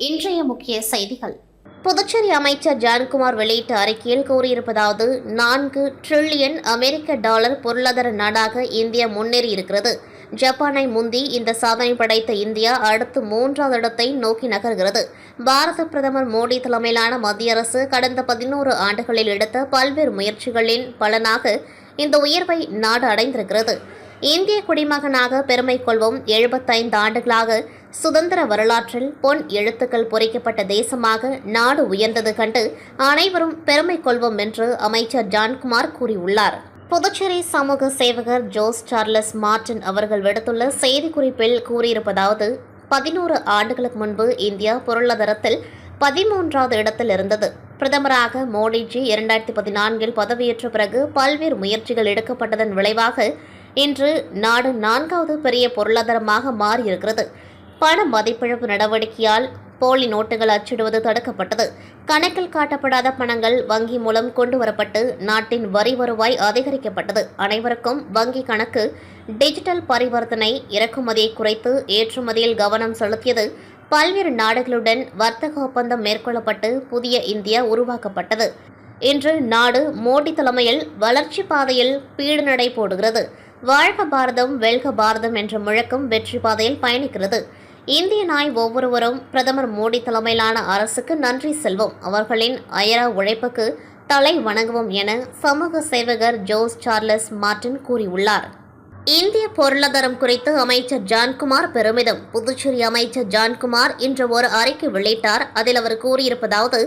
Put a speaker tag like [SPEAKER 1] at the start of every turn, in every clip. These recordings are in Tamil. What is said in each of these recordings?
[SPEAKER 1] இன்றைய முக்கிய செய்திகள். புதுச்சேரி அமைச்சர் ஜான்குமார் வெளியிட்ட அறிக்கையில் கூறியிருப்பதாவது, 4 டிரில்லியன் அமெரிக்க டாலர் பொருளாதார நாடாக இந்தியா முன்னேறியிருக்கிறது. ஜப்பானை முந்தி இந்த சாதனை படைத்த இந்தியா அடுத்து 3வது இடத்தை நோக்கி நகர்கிறது. பாரத பிரதமர் மோடி தலைமையிலான மத்திய அரசு கடந்த 11 ஆண்டுகளில் எடுத்த பல்வேறு முயற்சிகளின் பலனாக இந்த உயர்வை நாடு அடைந்திருக்கிறது. இந்திய குடிமகனாக பெருமை கொள்வோம். 75 ஆண்டுகளாக சுதந்திர வரலாற்றில் பொன் எழுத்துக்கள் பொறிக்கப்பட்ட தேசமாக நாடு உயர்ந்தது கண்டு அனைவரும் பெருமை கொள்வோம் என்று அமைச்சர் ஜான்குமார் கூறியுள்ளார். புதுச்சேரி சமூக சேவகர் ஜோஸ் சார்லஸ் மார்டின் அவர்கள் விடுத்துள்ள செய்திக்குறிப்பில் கூறியிருப்பதாவது, 11 ஆண்டுகளுக்கு முன்பு இந்தியா பொருளாதாரத்தில் 13வது இடத்தில் இருந்தது. பிரதமராக மோடிஜி 2014 பதவியேற்ற பிறகு பல்வேறு முயற்சிகள் எடுக்கப்பட்டதன் விளைவாக இன்று நாடு 4வது பெரிய பொருளாதாரமாக மாறியிருக்கிறது. பண மதிப்பிழப்பு நடவடிக்கையால் போலி நோட்டுகள் அச்சிடுவது தடுக்கப்பட்டது. கணக்கில் காட்டப்படாத பணங்கள் வங்கி மூலம் கொண்டுவரப்பட்டு நாட்டின் வரி வருவாய் அதிகரிக்கப்பட்டது. அனைவருக்கும் வங்கி கணக்கு, டிஜிட்டல் பரிவர்த்தனை, இறக்குமதியை குறைத்து ஏற்றுமதியில் கவனம் செலுத்தியது. பல்வேறு நாடுகளுடன் வர்த்தக ஒப்பந்தம் மேற்கொள்ளப்பட்டு புதிய இந்தியா உருவாக்கப்பட்டது. இன்று நாடு மோடி தலைமையில் வளர்ச்சி பாதையில் பீடு நடை போடுகிறது. வாழ்க பாரதம் வெல்க பாரதம் என்ற முழக்கம் வெற்றி பாதையில் பயணிக்கிறது. இந்திய நாய் ஒவ்வொருவரும் பிரதமர் மோடி தலைமையிலான அரசுக்கு நன்றி செல்வோம். அவர்களின் அயரா உழைப்புக்கு தலை வணங்குவோம் என சமூக சேவகர் ஜோஸ் சார்லஸ் மார்டின் கூறியுள்ளார். இந்திய பொருளாதாரம் குறித்து அமைச்சர் ஜான்குமார் பெருமிதம். புதுச்சேரி அமைச்சர் ஜான்குமார் இன்று ஒரு அறிக்கை வெளியிட்டார். அதில் அவர் கூறியிருப்பதாவது,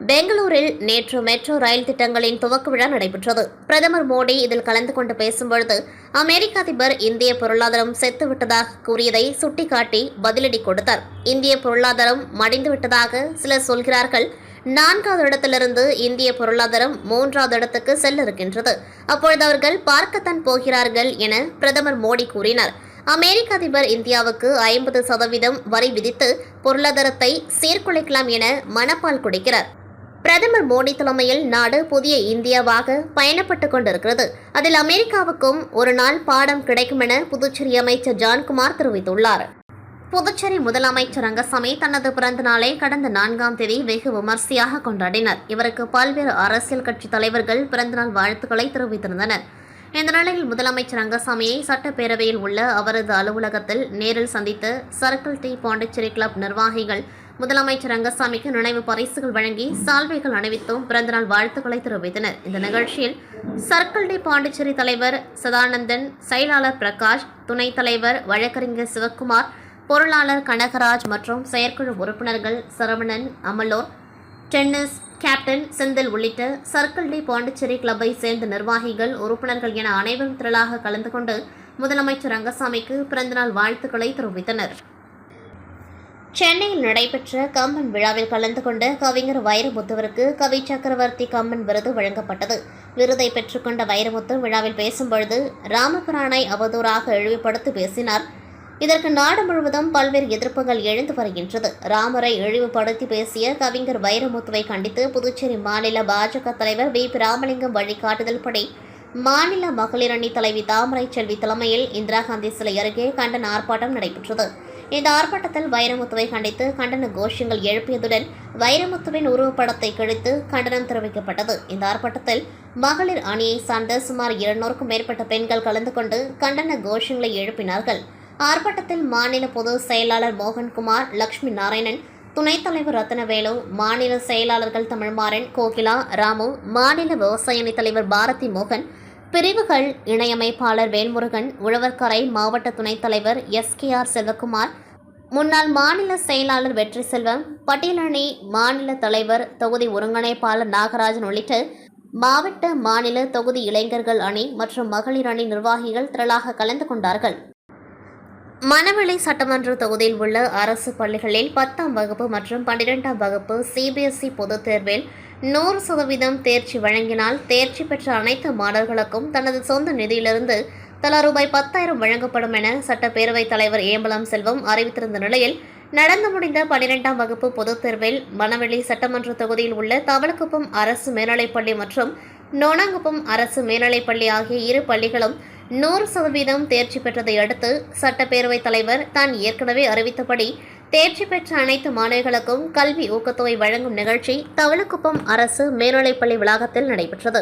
[SPEAKER 1] பெங்களூரில் நேற்று மெட்ரோ ரயில் திட்டங்களின் துவக்க விழா நடைபெற்றது. பிரதமர் மோடி இதில் கலந்து கொண்டு பேசும்பொழுது அமெரிக்க அதிபர் இந்திய பொருளாதாரம் செத்துவிட்டதாக கூறியதை சுட்டிக்காட்டி பதிலடி கொடுத்தார். இந்திய பொருளாதாரம் மடிந்துவிட்டதாக சிலர் சொல்கிறார்கள். 4வது இடத்திலிருந்து இந்திய பொருளாதாரம் 3வது இடத்துக்கு செல்ல இருக்கின்றது. அப்பொழுது அவர்கள் பார்க்கத்தான் போகிறார்கள் என பிரதமர் மோடி கூறினார். அமெரிக்க அதிபர் இந்தியாவுக்கு 50% வரி விதித்து பொருளாதாரத்தை சீர்குலைக்கலாம் என மனப்பால் குடிக்கிறார். பிரதமர் மோடி தலைமையில் நாடு புதிய இந்தியாவாக பயணப்பட்டுக் கொண்டிருக்கிறது. அதில் அமெரிக்காவுக்கும் ஒரு நாள் பாடம் கிடைக்கும் என புதுச்சேரி அமைச்சர் ஜான்குமார் தெரிவித்துள்ளார். புதுச்சேரி முதலமைச்சர் ரங்கசாமி தனது பிறந்த நாளை கடந்த 4ஆம் தேதி வெகு விமர்சையாக கொண்டாடினார். இவருக்கு பல்வேறு அரசியல் கட்சி தலைவர்கள் பிறந்தநாள் வாழ்த்துக்களை தெரிவித்திருந்தனர். இந்த நிலையில் முதலமைச்சர் ரங்கசாமியை சட்டப்பேரவையில் உள்ள அவரது அலுவலகத்தில் நேரில் சந்தித்த சர்க்கிள் டி பாண்டிச்சேரி கிளப் நிர்வாகிகள் முதலமைச்சர் ரங்கசாமிக்கு நினைவு பரிசுகள் வழங்கி சால்வைகள் அணிவித்தும் பிறந்தநாள் வாழ்த்துக்களை தெரிவித்தனர். இந்த நிகழ்ச்சியில் சர்க்கிள் டி பாண்டிச்சேரி தலைவர் சதானந்தன், செயலாளர் பிரகாஷ், துணைத் தலைவர் வழக்கறிஞர் சிவக்குமார், பொருளாளர் கனகராஜ் மற்றும் செயற்குழு உறுப்பினர்கள் சரவணன், அமலோர், டென்னிஸ் கேப்டன் செந்தில் உள்ளிட்ட சர்க்கிள் டி பாண்டிச்சேரி கிளப்பை சேர்ந்த நிர்வாகிகள், உறுப்பினர்கள் என அனைவரும் திரளாக கலந்து கொண்டு முதலமைச்சர் ரங்கசாமிக்கு பிறந்தநாள் வாழ்த்துக்களை தெரிவித்தனர். சென்னையில் நடைபெற்ற கம்பன் விழாவில் கலந்து கொண்ட கவிஞர் வைரமுத்துவிற்கு கவி சக்கரவர்த்தி கம்பன் விருது வழங்கப்பட்டது. விருதை பெற்றுக்கொண்ட வைரமுத்து விழாவில் பேசும்பொழுது ராமபிரானை அவதூறாக இழிவுபடுத்தி பேசினார். இதற்கு நாடு முழுவதும் பல்வேறு எதிர்ப்புகள் எழுந்து வருகின்றது. ராமரை இழிவுபடுத்தி பேசிய கவிஞர் வைரமுத்துவை கண்டித்து புதுச்சேரி மாநில பாஜக தலைவர் வி. ராமலிங்கம் வழிகாட்டுதல்படி மாநில மகளிர் அணி தலைவி தாமரை செல்வி தலைமையில் இந்திரா காந்தி சிலை அருகே கண்டன ஆர்ப்பாட்டம் நடைபெற்றது. இந்த ஆர்ப்பாட்டத்தில் வைரமுத்துவை கண்டித்து கண்டன கோஷங்கள் எழுப்பியதுடன் வைரமுத்துவின் உருவப்படத்தை கிழித்து கண்டனம் தெரிவிக்கப்பட்டது. இந்த ஆர்ப்பாட்டத்தில் மகளிர் அணியை சார்ந்த சுமார் 200க்கும் மேற்பட்ட பெண்கள் கலந்து கொண்டு கண்டன கோஷங்களை எழுப்பினார்கள். ஆர்ப்பாட்டத்தில் மாநில பொதுச் செயலாளர் மோகன்குமார், லட்சுமி நாராயணன், துணைத் தலைவர் ரத்னவேலு, மாநில செயலாளர்கள் தமிழ்மாறன், கோகிலா, ராமு, மாநில விவசாய அணி தலைவர் பாரதி மோகன், பிரிவுகள் இணையமைப்பாளர் வேல்முருகன், உழவர்கரை மாவட்ட துணைத் தலைவர் SKR செல்வகுமார், முன்னாள் மாநில செயலாளர் வெற்றி செல்வம், பட்டியலணி மாநில தலைவர் தொகுதி ஒருங்கிணைப்பாளர் நாகராஜன் உள்ளிட்ட மாவட்ட மாநில தொகுதி இளைஞர்கள் அணி மற்றும் மகளிர் அணி நிர்வாகிகள் திரளாக கலந்து கொண்டார்கள். மணவெளி சட்டமன்ற தொகுதியில் உள்ள அரசு பள்ளிகளில் 10ஆம் வகுப்பு மற்றும் 12ஆம் வகுப்பு CBSE பொதுத் தேர்வில் 100% தேர்ச்சி வழங்கினால் தேர்ச்சி பெற்ற அனைத்து மாணவர்களுக்கும் தனது சொந்த நிதியிலிருந்து தலா ரூபாய் 10,000 வழங்கப்படும் என சட்டப்பேரவைத் தலைவர் ஏம்பலம் செல்வம் அறிவித்திருந்த நிலையில், நடந்து முடிந்த 12ஆம் வகுப்பு பொதுத் தேர்வில் மணவெளி சட்டமன்ற தொகுதியில் உள்ள தவளக்குப்பம் அரசு மேல்நிலைப்பள்ளி மற்றும் நோனாங்குப்பம் அரசு மேல்நிலைப்பள்ளி ஆகிய இரு பள்ளிகளும் 100% தேர்ச்சி பெற்றதை அடுத்து சட்டப்பேரவைத் தலைவர் தான் ஏற்கனவே அறிவித்தபடி தேர்ச்சி பெற்ற அனைத்து மாணவர்களுக்கும் கல்வி ஊக்கத்தொகை வழங்கும் நிகழ்ச்சி தவளக்குப்பம் அரசு மேல்நிலைப்பள்ளி வளாகத்தில் நடைபெற்றது.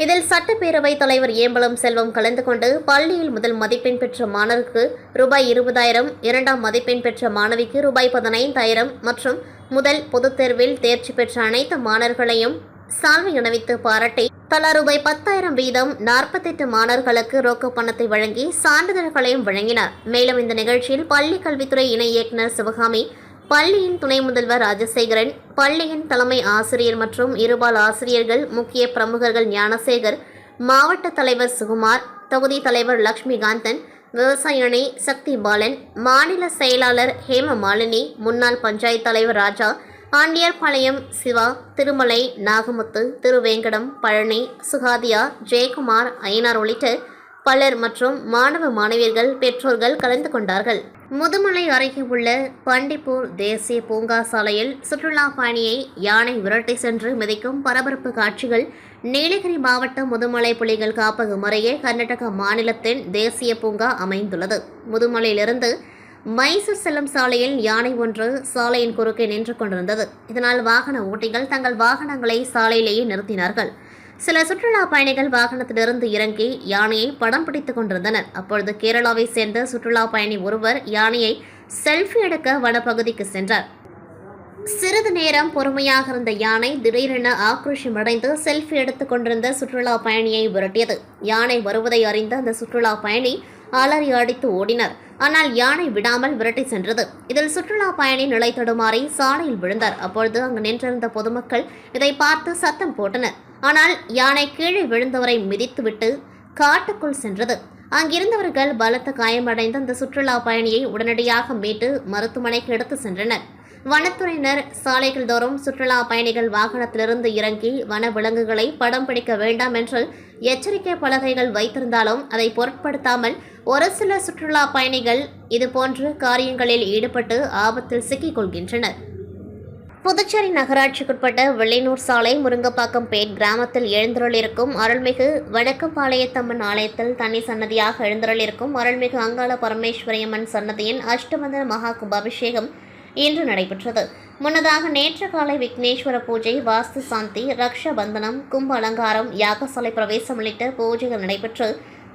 [SPEAKER 1] இதில் சட்டப்பேரவைத் தலைவர் ஏம்பலம் செல்வம் கலந்து கொண்டு பள்ளியில் முதல் மதிப்பெண் பெற்ற மாணவருக்கு ரூபாய் 20,000, இரண்டாம் மதிப்பெண் பெற்ற மாணவிக்கு ரூபாய் 15,000 மற்றும் முதல் பொதுத் தேர்வில் தேர்ச்சி பெற்ற அனைத்து மாணவர்களையும் சால்வை அணிவித்து பாராட்டி தலா ரூபாய் 10,000 வீதம் 48 மாணவர்களுக்கு ரொக்க பணத்தை வழங்கி சான்றிதழ்களையும் வழங்கினார். மேலும் இந்த நிகழ்ச்சியில் பள்ளி கல்வித்துறை இணை இயக்குநர் சிவகாமி, பள்ளியின் துணை முதல்வர் ராஜசேகரன், பள்ளியின் தலைமை ஆசிரியர் மற்றும் இருபால் ஆசிரியர்கள், முக்கிய பிரமுகர்கள் ஞானசேகர், மாவட்ட தலைவர் சுகுமார், தொகுதி தலைவர் லட்சுமிகாந்தன், விவசாய அணி சக்தி பாலன், மாநில செயலாளர் ஹேமமாலினி, முன்னாள் பஞ்சாயத்து தலைவர் ராஜா, ஆண்டியார்பாளையம் சிவா, திருமலை, நாகமுத்து, திருவேங்கடம், பழனி, சுகாதியா, ஜெயக்குமார், ஐயனார் உள்ளிட்ட பலர் மற்றும் மாணவ மாணவியர்கள், பெற்றோர்கள் கலந்து கொண்டார்கள். முதுமலை அருகே உள்ள பண்டிப்பூர் தேசிய பூங்கா சாலையில் சுற்றுலா பயணியை யானை விரட்டி சென்று மிதிக்கும் பரபரப்பு காட்சிகள். நீலகிரி மாவட்டம் முதுமலை புலிகள் காப்பகம் அருகே கர்நாடக மாநிலத்தின் தேசிய பூங்கா அமைந்துள்ளது. முதுமலையிலிருந்து மைசூர் செல்லும் சாலையில் யானை ஒன்று சாலையின் குறுக்கே நின்று கொண்டிருந்தது. இதனால் வாகன ஓட்டிகள் தங்கள் வாகனங்களை சாலையிலேயே நிறுத்தினார்கள். சில சுற்றுலா பயணிகள் வாகனத்திலிருந்து இறங்கி யானையை படம் பிடித்துக் கொண்டிருந்தனர். அப்பொழுது கேரளாவை சேர்ந்த சுற்றுலா பயணி ஒருவர் யானையை செல்ஃபி எடுக்க வனப்பகுதிக்கு சென்றார். சிறிது நேரம் பொறுமையாக இருந்த யானை திடீரென ஆக்ரோஷமடைந்து செல்ஃபி எடுத்துக் கொண்டிருந்த சுற்றுலா பயணியை விரட்டியது. யானை வருவதை அறிந்த அந்த சுற்றுலா பயணி அலறி அடித்து ஓடினார். ஆனால் யானை விடாமல் விரட்டி சென்றது. இதில் சுற்றுலா பயணி நிலை தடுமாறி சாலையில் விழுந்தார். அப்பொழுது அங்கு நின்றிருந்த பொதுமக்கள் இதை பார்த்து சத்தம் போட்டனர். ஆனால் யானை கீழே விழுந்தவரை மிதித்துவிட்டு காட்டுக்குள் சென்றது. அங்கிருந்தவர்கள் பலத்த காயமடைந்த அந்த சுற்றுலா பயணியை உடனடியாக மீட்டு மருத்துவமனைக்கு எடுத்து சென்றனர். வனத்துறையினர் சாலைகள் தோறும் சுற்றுலா பயணிகள் வாகனத்திலிருந்து இறங்கி வன விலங்குகளை படம் பிடிக்க வேண்டாம் என்று எச்சரிக்கை பலகைகள் வைத்திருந்தாலும் அதை பொருட்படுத்தாமல் ஒரு சில சுற்றுலா பயணிகள் இதுபோன்ற காரியங்களில் ஈடுபட்டு ஆபத்தில் சிக்கிக் கொள்கின்றனர். புதுச்சேரி நகராட்சிக்குட்பட்ட வெள்ளையனூர் சாலை முருங்கப்பாக்கம் பேட் கிராமத்தில் எழுந்தருளிருக்கும் அருள்மிகு வடக்கம்பாளையத்தம்மன் ஆலயத்தில் தனி சன்னதியாக எழுந்தருளிருக்கும் அருள்மிகு அங்காள பரமேஸ்வரியம்மன் சன்னதியின் அஷ்டமந்தன மகா கும்பாபிஷேகம் இன்று நடைபெற்றது. முன்னதாக நேற்று காலை விக்னேஸ்வர பூஜை, வாஸ்து சாந்தி, ரக்ஷா பந்தனம், கும்ப அலங்காரம், யாகசாலை பிரவேசம் உள்ளிட்ட பூஜைகள் நடைபெற்று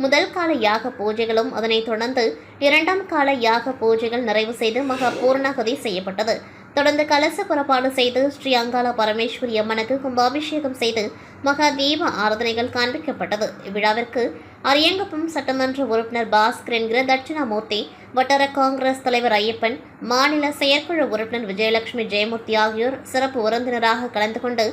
[SPEAKER 1] முதல் கால யாக பூஜைகளும் அதனைத் தொடர்ந்து இரண்டாம் கால யாக பூஜைகள் நிறைவு செய்து மகா பூர்ணாகதி செய்யப்பட்டது. தொடர்ந்து கலச புறப்பாடு செய்து ஸ்ரீ அங்காள பரமேஸ்வரி அம்மனுக்கு கும்பாபிஷேகம் செய்து மகா தீப ஆராதனைகள் காண்பிக்கப்பட்டது. இவ்விழாவிற்கு அரியங்குப்பம் சட்டமன்ற உறுப்பினர் பாஸ்கர் என்கிற தட்சிணாமூர்த்தி, வட்டார காங்கிரஸ் தலைவர் ஐயப்பன், மாநில செயற்குழு உறுப்பினர் விஜயலட்சுமி ஜெயமூர்த்தி ஆகியோர் சிறப்பு விருந்தினராக கலந்து கொண்டு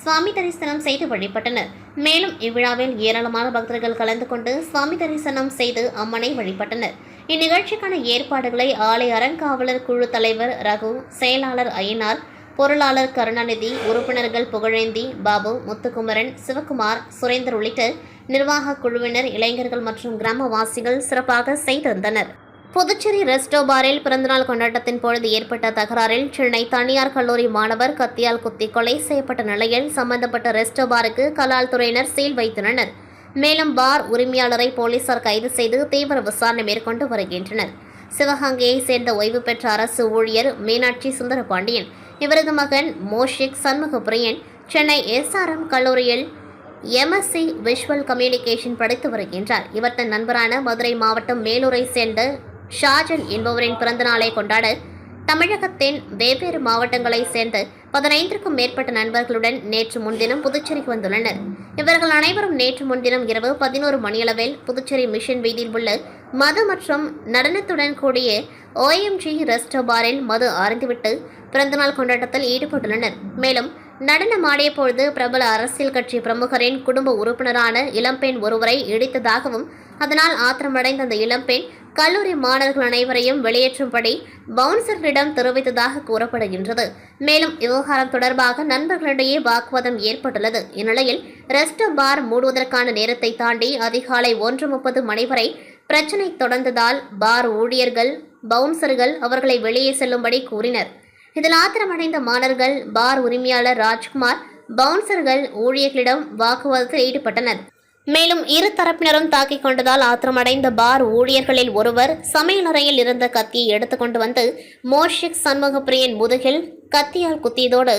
[SPEAKER 1] சுவாமி தரிசனம் செய்து வழிபட்டனர். மேலும் இவ்விழாவில் ஏராளமான பக்தர்கள் கலந்து கொண்டு சுவாமி தரிசனம் செய்து அம்மனை வழிபட்டனர். இந்நிகழ்ச்சிக்கான ஏற்பாடுகளை ஆலய அறங்காவலர் குழு தலைவர் ரகு, செயலாளர் ஐயனார், பொருளாளர் கருணாநிதி, உறுப்பினர்கள் புகழேந்தி, பாபு, முத்துக்குமரன், சிவகுமார், சுரேந்தர் உள்ளிட்ட நிர்வாக குழுவினர், இளைஞர்கள் மற்றும் கிராமவாசிகள் சிறப்பாக செய்திருந்தனர். புதுச்சேரி ரெஸ்டோ பாரில் பிறந்தநாள் கொண்டாட்டத்தின் பொழுது ஏற்பட்ட தகராறில் சென்னை தனியார் கல்லூரி மாணவர் கத்தியால் குத்தி கொலை செய்யப்பட்ட நிலையில் சம்பந்தப்பட்ட ரெஸ்டோ பாருக்கு கலால் துறையினர் சீல் வைத்துள்ளனர். மேலும் பார் உரிமையாளரை போலீசார் கைது செய்து தீவிர விசாரணை மேற்கொண்டு வருகின்றனர். சிவகங்கையை சேர்ந்த ஓய்வு பெற்ற அரசு ஊழியர் மீனாட்சி சுந்தரபாண்டியன், இவரது மகன் மோஷிக் சண்முகப்பிரியன் சென்னை SRM கல்லூரியில் MSc விஷுவல் கம்யூனிகேஷன் படித்து வருகின்றார். இவர் தன் நண்பரான மதுரை மாவட்டம் மேலூரை சேர்ந்த ஷாஜன் என்பவரின் பிறந்தநாளை கொண்டாட தமிழகத்தின் வெவ்வேறு மாவட்டங்களைச் சேர்ந்த 15க்கும் மேற்பட்ட நண்பர்களுடன் நேற்று முன்தினம் புதுச்சேரிக்கு வந்துள்ளனர். இவர்கள் அனைவரும் நேற்று முன்தினம் இரவு 11 மணியளவில் புதுச்சேரி மிஷன் வீதியில் உள்ள மது மற்றும் நடனத்துடன் கூடிய OMG ரெஸ்டோ பாரில் மது அருந்திவிட்டு பிறந்தநாள் கொண்டாட்டத்தில் ஈடுபட்டுள்ளனர். மேலும் நடனம் ஆடிய பொழுது பிரபல அரசியல் கட்சி பிரமுகரின் குடும்ப உறுப்பினரான இளம்பெண் ஒருவரை இடித்ததாகவும் அதனால் ஆத்திரமடைந்த அந்த இளம்பெண் கல்லூரி மாணவர்கள் அனைவரையும் வெளியேற்றும்படி பவுன்சர்களிடம் தெரிவித்ததாக கூறப்படுகின்றது. மேலும் விவகாரம் தொடர்பாக நண்பர்களிடையே வாக்குவாதம் ஏற்பட்டுள்ளது. இந்நிலையில் ரெஸ்டோ பார் மூடுவதற்கான நேரத்தை தாண்டி அதிகாலை 1:30 மணி வரை பிரச்சினை தொடர்ந்ததால் பார் ஊழியர்கள் பவுன்சர்கள் அவர்களை வெளியே செல்லும்படி கூறினர். இதில் ஆத்திரமடைந்த மாணவர்கள் பார் உரிமையாளர் ராஜ்குமார், பவுன்சர்கள் ஊழியர்களிடம் வாக்குவாதத்தில் ஈடுபட்டனர். மேலும் இரு தரப்பினரும் தாக்கிக் கொண்டதால் ஆத்திரமடைந்த பார் ஊழியர்களில் ஒருவர் சமையலறையில் இருந்த கத்தியை எடுத்துக்கொண்டு வந்து மோஷிக் சண்முகப்பிரியன் முதுகில் கத்தியால் குத்தியதோடு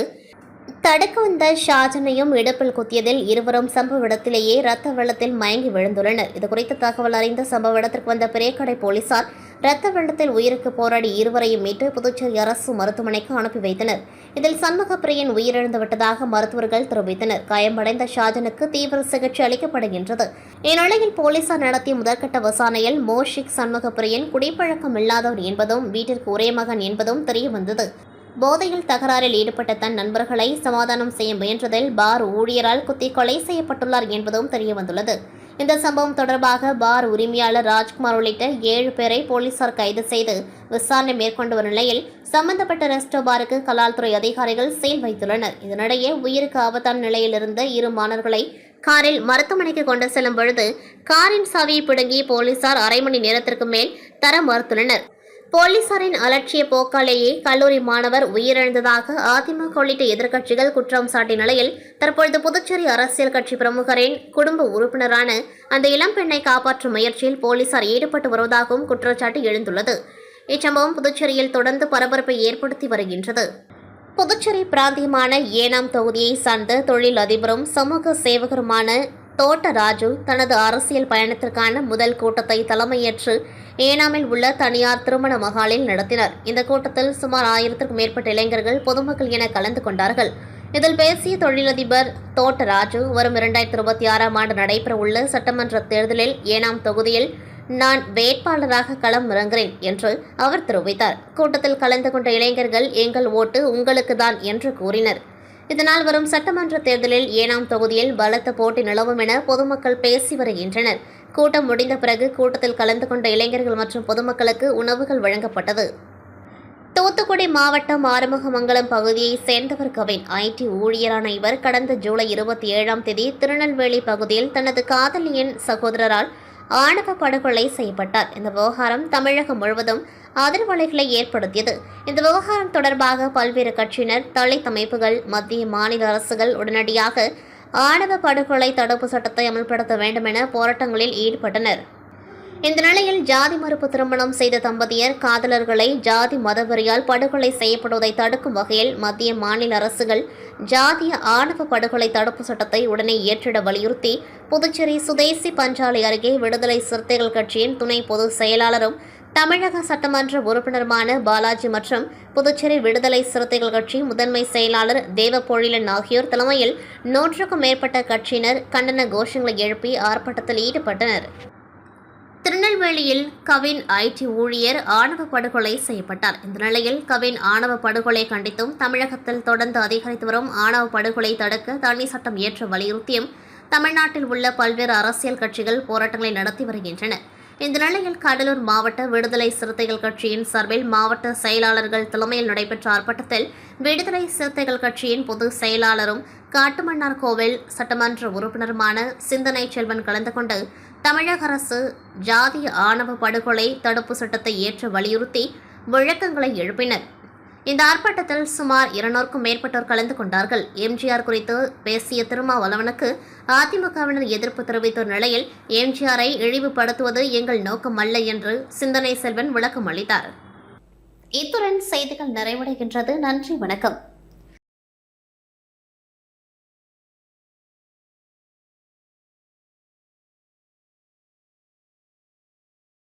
[SPEAKER 1] தடுக்க வந்த ஷாஜனையும் இடுப்பில் குத்தியதில் இருவரும் சம்பவ இடத்திலேயே ரத்த வெள்ளத்தில் மயங்கி விழுந்துள்ளனர். இதுகுறித்து தகவல் அறிந்த சம்பவ இடத்திற்கு வந்த பிரேக்கடை போலீசார் ரத்த வெள்ளத்தில் உயிருக்கு போராடி இருவரையும் மீட்டு புதுச்சேரி அரசு மருத்துவமனைக்கு அனுப்பி வைத்தனர். இதில் சண்முகப்பிரியன் உயிரிழந்து விட்டதாக மருத்துவர்கள் தெரிவித்தனர். காயமடைந்த ஷாஜனுக்கு தீவிர சிகிச்சை அளிக்கப்படுகின்றது. இந்நிலையில் போலீசார் நடத்திய முதற்கட்ட விசாரணையில் மோஷிக் சண்முகப்பிரியன் குடிப்பழக்கம் இல்லாதவர் என்பதும் வீட்டிற்கு ஒரே மகன் என்பதும் தெரியவந்தது. போதையில் தகராறில் ஈடுபட்ட தன் நண்பர்களை சமாதானம் செய்ய முயன்றதில் பார் ஊழியரால் குத்தி கொலை செய்யப்பட்டுள்ளார் என்பதும் தெரியவந்துள்ளது. இந்த சம்பவம் தொடர்பாக பார் உரிமையாளர் ராஜ்குமார் உள்ளிட்ட 7 பேரை போலீசார் கைது செய்து விசாரணை மேற்கொண்டு வரும் நிலையில் சம்பந்தப்பட்ட ரெஸ்டோ பாருக்கு கலால்துறை அதிகாரிகள் சீல் வைத்துள்ளனர். இதனிடையே உயிருக்கு ஆபத்தான நிலையில் இருந்த 2 மாணவர்களை காரில் மருத்துவமனைக்கு கொண்டு செல்லும் பொழுது காரின் சாவியை பிடுங்கி போலீசார் அரை மணி நேரத்திற்கு மேல் தர மறுத்துள்ளனர். போலீசாரின் அலட்சிய போக்காலேயே கல்லூரி மாணவர் உயிரிழந்ததாக அதிமுக உள்ளிட்ட எதிர்க்கட்சிகள் குற்றம் சாட்டிய நிலையில் தற்பொழுது புதுச்சேரி அரசியல் கட்சி பிரமுகரின் குடும்ப உறுப்பினரான அந்த இளம்பெண்ணை காப்பாற்றும் முயற்சியில் போலீசார் ஈடுபட்டு வருவதாகவும் குற்றச்சாட்டு எழுந்துள்ளது. இச்சம்பவம் புதுச்சேரியில் தொடர்ந்து பரபரப்பை ஏற்படுத்தி வருகின்றது. புதுச்சேரி பிராந்தியமான ஏனாம் தொகுதியை சார்ந்த தொழில் அதிபரும் சமூக சேவகருமான தோட்ட ராஜு தனது அரசியல் பயணத்திற்கான முதல் கூட்டத்தை தலைமையேற்று ஏனாமில் உள்ள தனியார் திருமண மகாலில் நடத்தினர். இந்த கூட்டத்தில் சுமார் 1000க்கும் மேற்பட்ட இளைஞர்கள் பொதுமக்கள் என கலந்து கொண்டார்கள். இதில் பேசிய தொழிலதிபர் தோட்ட ராஜு வரும் 2026ஆம் ஆண்டு நடைபெறவுள்ள சட்டமன்ற தேர்தலில் ஏனாம் தொகுதியில் நான் வேட்பாளராக களம் இறங்குகிறேன் என்று அவர் தெரிவித்தார். கூட்டத்தில் கலந்து கொண்ட இளைஞர்கள் எங்கள் ஓட்டு உங்களுக்கு தான் என்று கூறினர். இதனால் வரும் சட்டமன்ற தேர்தலில் ஏனாம் தொகுதியில் பலத்த போட்டி நிலவும் என பொதுமக்கள் பேசி வருகின்றனர். கூட்டம் முடிந்த பிறகு கூட்டத்தில் கலந்து கொண்ட இளைஞர்கள் மற்றும் பொதுமக்களுக்கு உணவுகள் வழங்கப்பட்டது. தூத்துக்குடி மாவட்டம் ஆறுமுகமங்கலம் பகுதியைச் சேர்ந்தவர் கவின். ஐடி ஊழியரான இவர் கடந்த ஜூலை 27ஆம் தேதி திருநெல்வேலி பகுதியில் தனது காதலியின் சகோதரரால் ஆணவ படுகொலை செய்யப்பட்டார். இந்த விவகாரம் தமிழகம் முழுவதும் அதிர்வலைகளை ஏற்படுத்தியது. இந்த விவகாரம் தொடர்பாக பல்வேறு கட்சியினர், தலித் அமைப்புகள், மத்திய மாநில அரசுகள் உடனடியாக ஆணவ படுகொலை தடுப்பு சட்டத்தை அமல்படுத்த வேண்டும் என போராட்டங்களில் ஈடுபட்டனர். இந்த நிலையில் ஜாதி மறுப்பு திருமணம் செய்த தம்பதியர் காதலர்களை ஜாதி மதவெறியால் படுகொலை செய்யப்படுவதை தடுக்கும் வகையில் மத்திய மாநில அரசுகள் ஜாதிய ஆணவ படுகொலை தடுப்பு சட்டத்தை உடனே ஏற்றிட வலியுறுத்தி புதுச்சேரி சுதேசி பஞ்சாலை அருகே விடுதலை சிறுத்தைகள் கட்சியின் துணை பொதுச் செயலாளரும் தமிழக சட்டமன்ற உறுப்பினருமான பாலாஜி மற்றும் புதுச்சேரி விடுதலை சிறுத்தைகள் கட்சி முதன்மை செயலாளர் தேவபொழிலன் ஆகியோர் தலைமையில் 100க்கும் மேற்பட்ட கட்சியினர் கண்டன கோஷங்களை எழுப்பி ஆர்ப்பாட்டத்தில் ஈடுபட்டனர். திருநெல்வேலியில் கவின் ஐடி ஊழியர் ஆணவ படுகொலை செய்யப்பட்டார். இந்த நிலையில் கவின் ஆணவ படுகொலை கண்டித்தும் தமிழகத்தில் தொடர்ந்து அதிகரித்து வரும் ஆணவ படுகொலை தடுக்க தனி சட்டம் இயற்ற வலியுறுத்தியும் தமிழ்நாட்டில் உள்ள பல்வேறு அரசியல் கட்சிகள் போராட்டங்களை நடத்தி வருகின்றன. இந்த நிலையில் கடலூர் மாவட்ட விடுதலை சிறுத்தைகள் கட்சியின் சார்பில் மாவட்ட செயலாளர்கள் தலைமையில் நடைபெற்ற ஆர்ப்பாட்டத்தில் விடுதலை சிறுத்தைகள் கட்சியின் பொதுச் செயலாளரும் காட்டுமன்னார் கோவில் சட்டமன்ற உறுப்பினருமான சிந்தனை செல்வன் கலந்து கொண்டு தமிழக அரசு ஜாதிய ஆணவ படுகொலை தடுப்பு சட்டத்தை ஏற்ற வலியுறுத்தி முழக்கங்களை எழுப்பினர். இந்த ஆர்ப்பாட்டத்தில் சுமார் 200க்கும் மேற்பட்டோர் கலந்து கொண்டார்கள். எம்ஜிஆர் குறித்து பேசிய திருமாவளவனுக்கு அதிமுகவினர் எதிர்ப்பு தெரிவித்த நிலையில் எம்ஜிஆரை இழிவுபடுத்துவது எங்கள் நோக்கம் அல்ல என்று சிந்தனை செல்வன் விளக்கம் அளித்தார். இத்துடன் செய்திகள் நிறைவடைகின்றது. நன்றி, வணக்கம்.